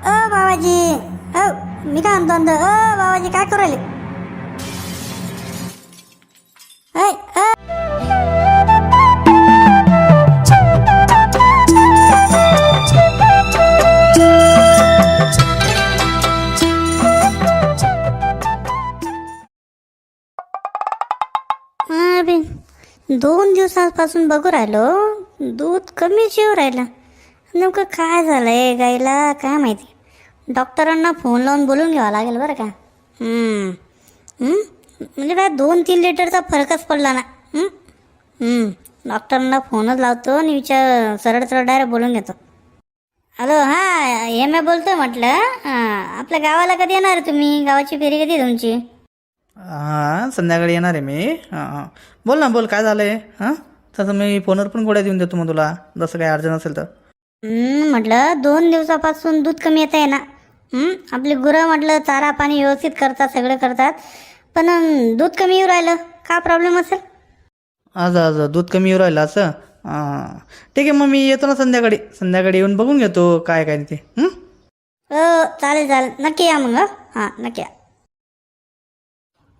बाबाजी, मी काय म्हणतो बाबाजी काय करू राहिले? अरे 2 दिवसापासून बघू राहिलो, दूध कमीच येऊ राहिलं. नेमकं काय झालंय गाईला काय माहिती. डॉक्टरांना फोन लावून बोलून घ्यावं लागेल बरं का. म्हणजे काय 2-3 लिटरचा फरकच पडला ना. डॉक्टरांना फोनच लावतो आणि सरळ डायरेक्ट बोलून घेतो. हॅलो, हां एम बोलतोय म्हटलं. आपल्या गावाला कधी येणार तुम्ही? गावाची फेरी कधी तुमची? हां संध्याकाळी येणार आहे मी. हां बोल ना, बोल काय झालं आहे. हां तसं मी फोनवर पण गोळ्या देऊन देतो मग तुला, जसं काय अर्जंट असेल तर. म्हटलं 2 दिवसापासून दूध कमी येत आहे ना. आपली गुरं म्हटलं चारा पाणी व्यवस्थित करतात, सगळं करतात, पण दूध कमी येऊ राहिलं. का प्रॉब्लेम असेल? आज दूध कमी येऊ राहिलं असं. हां ठीक आहे, मग मी येतो ना संध्याकाळी येऊन बघून घेतो काय काय ते. चालेल नक्की या मग. हां नक्की या.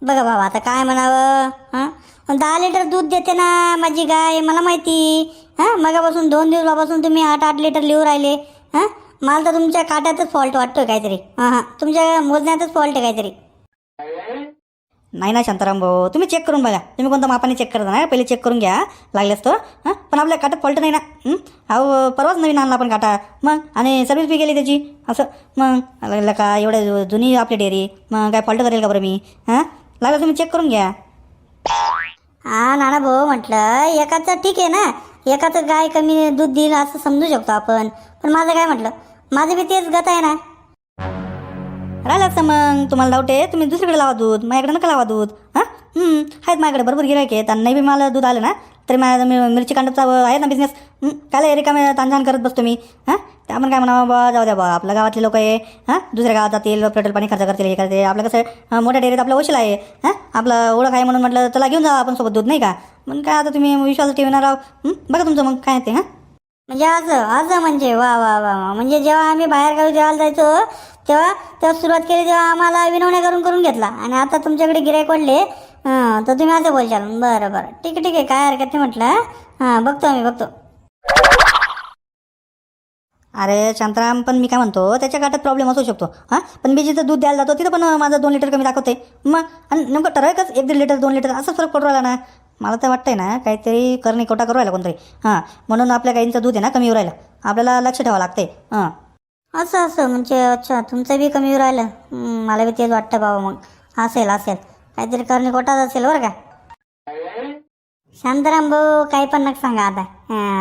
बघा बाबा आता काय म्हणावं. 10 लिटर दूध देते ना माझी गाय, मला माहिती. मगापासून 2 दिवसापासून तुम्ही 8 लिटर लिहू राहिले. मला तर तुमच्या काट्यातच फॉल्ट वाटतोय काहीतरी. तुमच्या मोजण्यातच फॉल्ट आहे काहीतरी. नाही ना शांताराम भाऊ, तुम्ही चेक करून बघा. तुम्ही कोणत्या मापाने चेक करता ना, पहिले चेक करून घ्या लागल्यास तो. पण आपल्या काट्यात फॉल्ट नाही ना. अहो परवाच नवीन आणला आपण काटा, मग आणि सर्व्हिस बी गेली त्याची. असं मग लागलं का एवढ्या जुनी आपली डेअरी, मग काय फॉल्ट करेल का बरं मी? लागलं तुम्ही चेक करून घ्या. नाना भाऊ म्हटलं एकाचं ठीक आहे ना, एकाचं गाय कमी दूध देईल असं समजू शकतो आपण. पण माझं काय म्हटलं, माझं बी तेच गत आहे ना. राहिलं असतं मग तुम्हाला डाऊट आहे, तुम्ही दुसरीकडे लावा दूध, माझ्याकडे नका लावा दूध. आहेत माझ्याकडे भरपूर गिरायक आहेत, आणि नाही बी मला दूध आलं ना तरी माझ्या मिरची कांडाचा आहे ना बिझनेस. काय रिकामे ताणझाण करत बसतो मी. ते आपण काय म्हणावं बा, जाऊ द्या बा, आपल्या गावातले लोक आहे. दुसऱ्या गावात जातील, पेट्रोल पाणी खर्च करतील, हे करते. आपलं कसं मोठ्या डेअरीत आपलं वशील आहे. आपलं ओळख आहे म्हणून म्हटलं चला घेऊन जा आपण सोबत दूध, नाही का? मग काय आता तुम्ही विश्वास ठेवणार आहो. बघा तुमचं मग काय ते. म्हणजे असं म्हणजे वा वा वा, म्हणजे जेव्हा आम्ही बाहेर गावी जेवायला जायचो तेव्हा सुरुवात केली, तेव्हा आम्हाला विनवण्या करून घेतला, आणि आता तुमच्याकडे गिरायक वाढले तर तुम्ही असं बोलशाल. बरं ठीक आहे काय हरकत नाही म्हटलं. बघतो. अरे शांताराम, पण मी काय म्हणतो, त्याच्या काटात प्रॉब्लेम असू शकतो. पण मी जिथं दूध द्यायला जातो तिथं पण माझं 2 लिटर कमी दाखवते. मग आणि नेमकं ठराविकच 1-1.5 लिटर 2 लिटर असं फरक पडू राहिला ना. मला तर वाटतंय ना काहीतरी करणी कोटा करू राहिला कोणतरी. म्हणून आपल्या गाईंचं दूध आहे ना कमी येऊ राहिलं. आपल्याला लक्ष ठेवावं लागते. असं म्हणजे अच्छा तुमचं बी कमी येऊ राहिलं. मला बी तेच वाटतं बाबा. मग असेल काहीतरी करणी कोटाच असेल बरं का. शांताराम भाऊ काही पण नका सांगा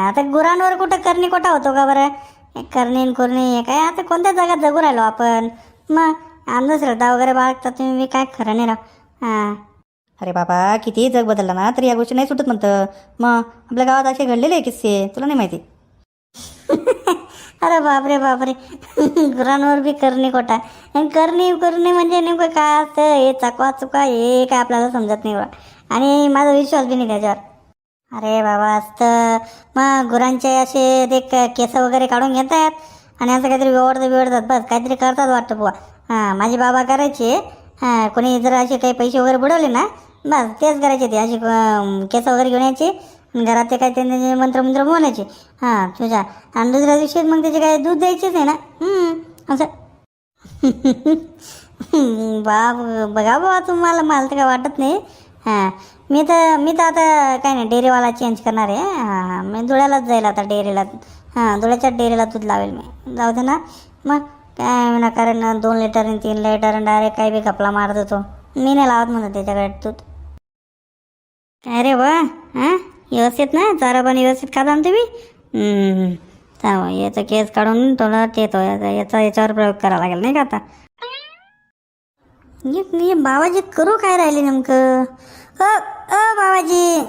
आता गुरांवर कुठं करणी कोटा होतो का बरं? करणी काय आता कोणत्या जगात जगू राहिलो आपण. मग अंधश्रद्धा वगैरे बाळगता तुम्ही, काय खरं नाही राव. अरे बाबा, कितीही जग बदलला ना तरी या गोष्टी नाही सुटत म्हणतं. मग आपल्या गावात असे घडलेले आहे किस्से, तुला नाही माहिती? अरे बापरे गुरांवर बी करणी कोटा. करणी म्हणजे नेमकं काय असतं हे चुका हे काय आपल्याला समजत नाही बा, आणि माझा विश्वास बी नाही त्याच्यावर. अरे बाबा असतं मग गुरांचे असे ते केस वगैरे काढून घेतात आणि असं काहीतरी बिवडतात बस, काहीतरी करतात वाटतं बुवा. माझे बाबा करायचे. कोणी जर असे काही पैसे वगैरे बुडवले ना, बस तेच करायचे. ते असे केस वगैरे घेऊन यायचे, घरात ते काही त्यांचे मंत्र बोलायचे तुझ्या, आणि दुसऱ्या दिवशी मग त्याचे काय दूध द्यायचेच आहे ना. असं बघा बाबा तुम्हाला, मला तर काय वाटत नाही. मी तर आता काय नाही, डेअरीवाला चेंज करणार आहे. मी धुळ्यालाच जाईल आता डेअरीला. धुळ्याच्या डेअरीला दूध लावेल मी. जाऊ दे ना मग काय विनाकारण 2 लिटर आणि 3 लिटर डायरेक्ट काही बी कपला मारत होतो. मी नाही लावत म्हणतो त्याच्याकडे दूध. काय रे बा, व्यवस्थित ना चारा पाणी व्यवस्थित खाता ना तुम्ही? याचा केस काढून तुला येतो याच्यावर प्रयोग करावा लागेल नाही का आता. बाबाजी करू काय राहिले नेमकं? बाबाजी,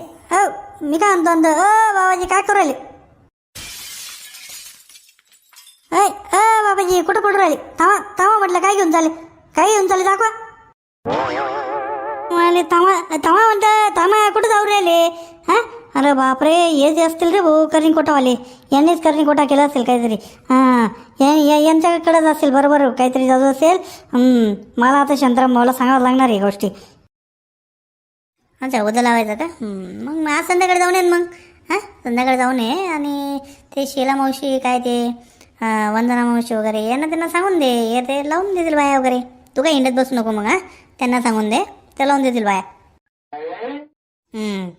मी काय म्हणतो बाबाजी काय करू राहिले? बाबाजी कुठं पडू राहिले? थांबा म्हटलं, काय घेऊन चाले दाखवा. थांबा म्हणतं, थांबा कुठं जाऊ राहिले? अरे बापरे, हेच असतील रे भाऊ करणी कोटावाले. यांनीच करणी कोटा केला असेल काहीतरी. यांच्याकडेच असेल बरोबर, काहीतरी जादू असेल. मला आता शांताराम भाऊला सांगावं लागणार ही गोष्टी. अच्छा, उद्या लावायचं का? मग आज संध्याकाळी जाऊन येईन मग. हां, संध्याकाळी जाऊन ये. आणि ते शीला मावशी काय ते वंदना मावशी वगैरे यांना त्यांना सांगून दे, हे ते लावून देतील बाया वगैरे. तू काय हिंडत बसू नको मग. हां, त्यांना सांगून दे, ते लावून देतील बाया.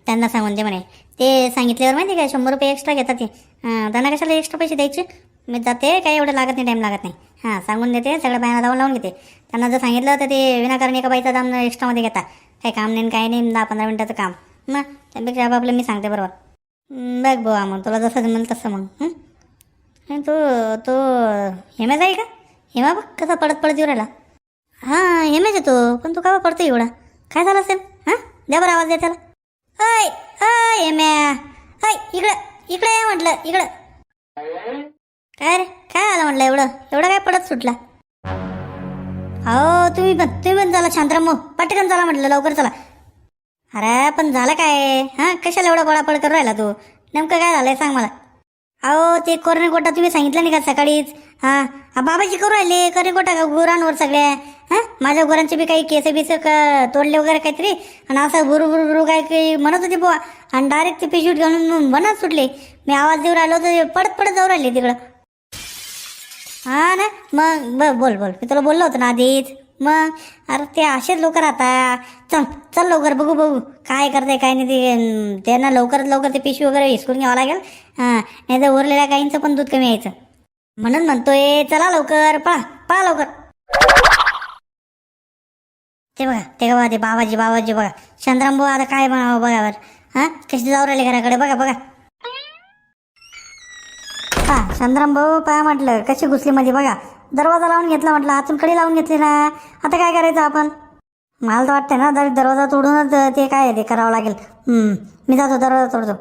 त्यांना सांगून दे म्हणे. ते सांगितल्यावर माहिती काय 100 रुपये एक्स्ट्रा घेतात ते. त्यांना कशाला एक्स्ट्रा पैसे द्यायचे? मी जाते, काही एवढं लागत नाही, टाईम लागत नाही. हां, सांगून देते, सगळ्या बायांना लावून घेते. त्यांना जर सांगितलं तर ते विनाकारण एका बाईचा दाम एक्स्ट्रामध्ये घेता. काही काम नाही, काही नाही, 10-15 मिनिटाचं काम. मग त्यापेक्षा आपापलं मी सांगते बरोबर. बघ बुवा, मग तुला जसं जमेल तसं मग. तो हेमेच आहे का? हेमा बघ कसा पडत येऊ राहिला. हां, हेमेच आहे तो. पण तू का पडतो एवढा? काय झालं असेल? हां, द्या बरं आवाज द्या त्याला. अय अय हेम्या, अय इकडे ये म्हटलं, इकडं. काय रे, काय आलं म्हटलं? एवढं काय पडत सुटला? हो, तुम्ही पण चला शांताराम भाऊ, पटकन चला म्हटलं, लवकर चला. अरे पण झालं काय? हां, कशाला एवढा पळापळ करून राहिला तू? नेमकं काय झालंय सांग मला. अहो, ते कोरणेकोटा तुम्ही सांगितलं नाही का सकाळीच? हां, बाबाजी करू राहिले कोरणेकोटा गुरांवर सगळ्या. हां, माझ्या गुरांचे बी काही केस बीस तोडले वगैरे काहीतरी, आणि असं बुरू काय काही म्हणत होते बुवा, आणि डायरेक्ट ते पिशवीत घालून बनत सुटले. मी आवाज देऊ राहिलो तर पडत जाऊ राहिले तिकडं. हां ना, मग बोल, मी तुला बोललो होतं ना आधीच. मग अरे ते असेच लोक राहतात. चल लवकर बघू काय करते काय नाही ते. त्यांना लवकर ते पिशवी वगैरे हिसकून घ्यावं लागेल. हां, नाही तर उरलेल्या गाईंचं पण दूध कमी यायचं. म्हणून म्हणतोय चला लवकर, पळा लवकर. ते बघा ते बाबाजी बघा. शांताराम भाऊ आता काय म्हणावं बघा बरं. हां, कशी जाऊ राहिले घराकडे बघा. हां, शांताराम भाऊ पहा म्हटलं कशी घुसली मध्ये बघा. दरवाजा लावून घेतला म्हटलं, आतून कडी लावून घेतली ना. आता काय करायचं आपण? मला तर वाटतं ना दरवाजा तोडूनच ते काय ते करावं लागेल. मी जातो, दरवाजा तोडतो.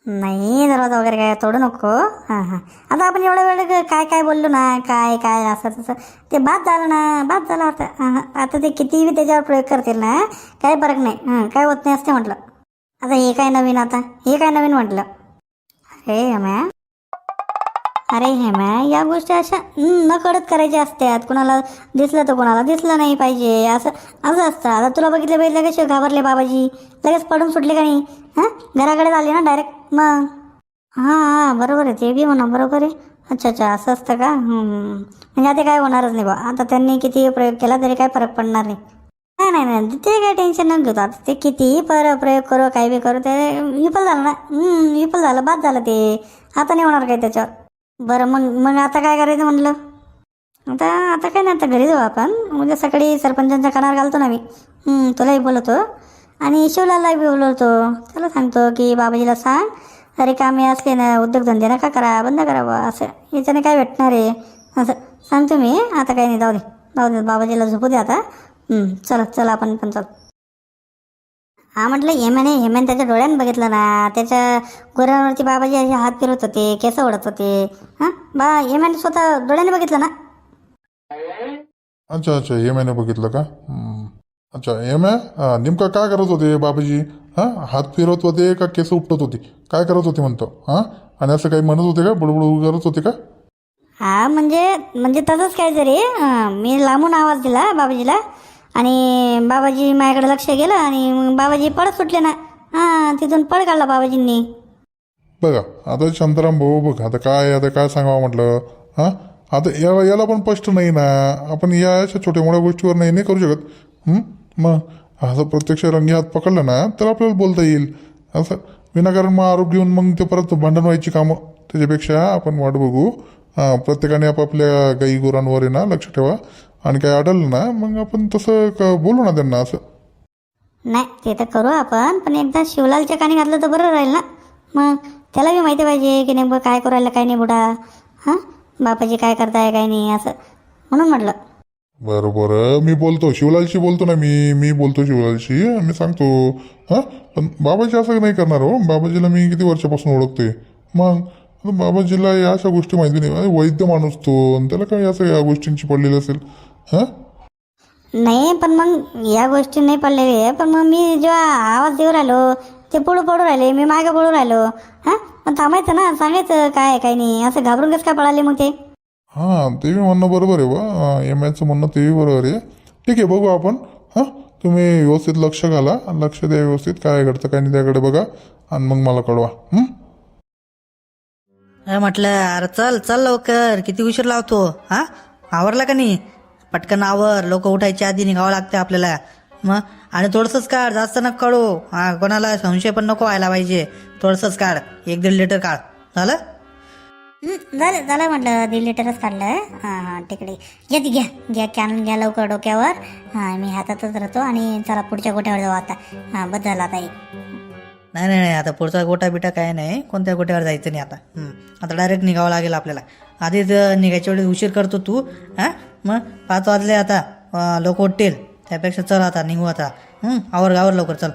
नाही, दरवाजा वगैरे काय तोडू नको. हां, आता आपण एवढ्या वेळ काय बोललो ना, काय असं तसं ते बाद झालं आता ते कितीही त्याच्यावर प्रयोग करतील ना, काही फरक नाही. काय होत नाही असते म्हटलं. आता हे काय नवीन म्हटलं. अरे हेम्या, या गोष्टी अशा न कळत करायच्या असतात. कुणाला दिसलं तर कुणाला दिसलं नाही पाहिजे, असं असतं. आता तुला बघितलं कसे घाबरले बाबाजी, लगेच पडून सुटले का नाही? हां, घराकडे आले ना डायरेक्ट. मग हां, बरोबर आहे, ते बी म्हणा बरोबर आहे. अच्छा, असं असतं का? म्हणजे आता काय होणारच नाही बा. आता त्यांनी किती प्रयोग केला तरी काय फरक पडणार नाही. ते काय टेन्शन न घेतो. आता ते कितीही प्रयोग करू, काय बी करू, ते विफल झालं ना. विफल झालं, बाद झालं ते. आता नाही होणार काही त्याच्यावर. बरं मग आता काय करायचं म्हणलं? आता काय नाही, आता घरी जाऊ आपण. उद्या सकाळी सरपंचांच्या कानावर घालतो ना मी. तुलाही बोलवतो आणि शिवलालाही बोलवतो. त्याला सांगतो की बाबाजीला सांग, अरे कामे असले ना उद्योगधंदे नका करा, बंद करा बा, असं याच्याने काय भेटणार आहे असं सांगतो मी. आता काही नाही, जाऊ दे बाबाजीला झोपू दे आता. चला आपण पण चल. हा म्हटलं, हेमॅन त्याच्या डोळ्यानं बघितलं ना, त्याच्या गोऱ्यांवरती बाबाजी असे हात फिरवत होते, केस ओढत होते. हां, हेमॅन स्वतः डोळ्याने बघितलं ना. अच्छा, हेम्याने बघितलं का? अच्छा, हेम्या नेमका काय करत होते बाबाजी? हां, हात फिरवत होते का केस उपटत होते? काय करत होते म्हणतो? हां, आणि असं काही म्हणत होते का, बडबड करत होते का? हा, म्हणजे तसंच काहीतरी. मी लांबून आवाज दिला बाबाजीला, आणि बाबाजी माझ्याकडे लक्ष गेलं, आणि मग बाबाजी पळत सुटले ना. हां, तिथून पळ काढला बाबाजींनी. बघा आता शांताराम भाऊ, बघ आता काय सांगावं म्हटलं. हां, आता याला पण स्पष्ट नाही ना. आपण या अशा छोट्या मोठ्या गोष्टीवर नाही करू शकत. मग असं प्रत्यक्ष रंगी हात पकडलं ना तर आपल्याला बोलता येईल. असं विनाकारण मग आरोप घेऊन मग ते परत भांडण व्हायची कामं. त्याच्यापेक्षा आपण वाट बघू. प्रत्येकाने आपापल्या गाई गुरांवर आहे ना लक्ष ठेवा, आणि काय आढळलं ना मग आपण तसं बोलू ना त्यांना. असं नाही, ते तर करू आपण, पण एकदा शिवलालच्या कानी घातलं तर बरं राहील ना. मग त्याला बी माहिती पाहिजे की नेमकं काय करू राहिलं काय नाही बुडा. हां, बापाजी काय करताय काय नाही असं, म्हणून म्हटलं. बरं, मी बोलतो शिवलालशी बोलतो ना. मी बोलतो शिवलालशी, मी सांगतो. हां, पण बाबाजी असं नाही करणार हो. बाबाजीला मी किती वर्षापासून ओळखतोय. मग बाबाजीला या अशा गोष्टी माहिती नाही. वैद्य माणूस तो, त्याला काय असं या गोष्टींची पडलेली असेल. हां, नाही, पण मग या गोष्टी नाही पडलेली आहे. पण मग मी जेव्हा आवाज देऊ राहिलो ते पुढं पडू राहिले, मी मागे पडू राहिलो. हां, पण थांबायचं ना, सांगायचं काय नाही. असं घाबरून कसं काय पळाले मग ते? हां ते बी म्हणणं बरोबर आहे बा एम आयचं म्हणणं ते बी बरोबर आहे. ठीक आहे बघू आपण. हां तुम्ही व्यवस्थित लक्ष घाला, लक्ष द्या व्यवस्थित, काय घडतं काय नाही त्याकडे बघा आणि मग मला कळवा. म्हटलं अरे चल चल लवकर, किती उशीर लावतो. हा आवरला का नाही? पटकन आवर, लोक उठायच्या आधी निघावं लागतं आपल्याला. मग आणि थोडंसंच काढ, जास्त नको काढू. हा कोणाला संशय पण नको व्हायला पाहिजे. थोडंसंच काढ, 1-1.5 लिटर काढ. झालं? झालं झालं म्हटलं, 1.5 लिटरच काढलं. हां तिकडे घ्या ती घ्या कॅन घ्या लवकर डोक्यावर. हां मी हातातच राहतो आणि चला पुढच्या गोट्यावर जाऊ आता. हां बस झाला आता. नाही आता पुढचा गोटा बिटा काय नाही, कोणत्या गोट्यावर जायचं नाही आता. आता डायरेक्ट निघावं लागेल आपल्याला. आधीच निघायच्या वेळेस उशीर करतो तू. हां मग 5 वाजले आता, लोक उठतील. त्यापेक्षा चल आता निघू आता. आवर लवकर चल.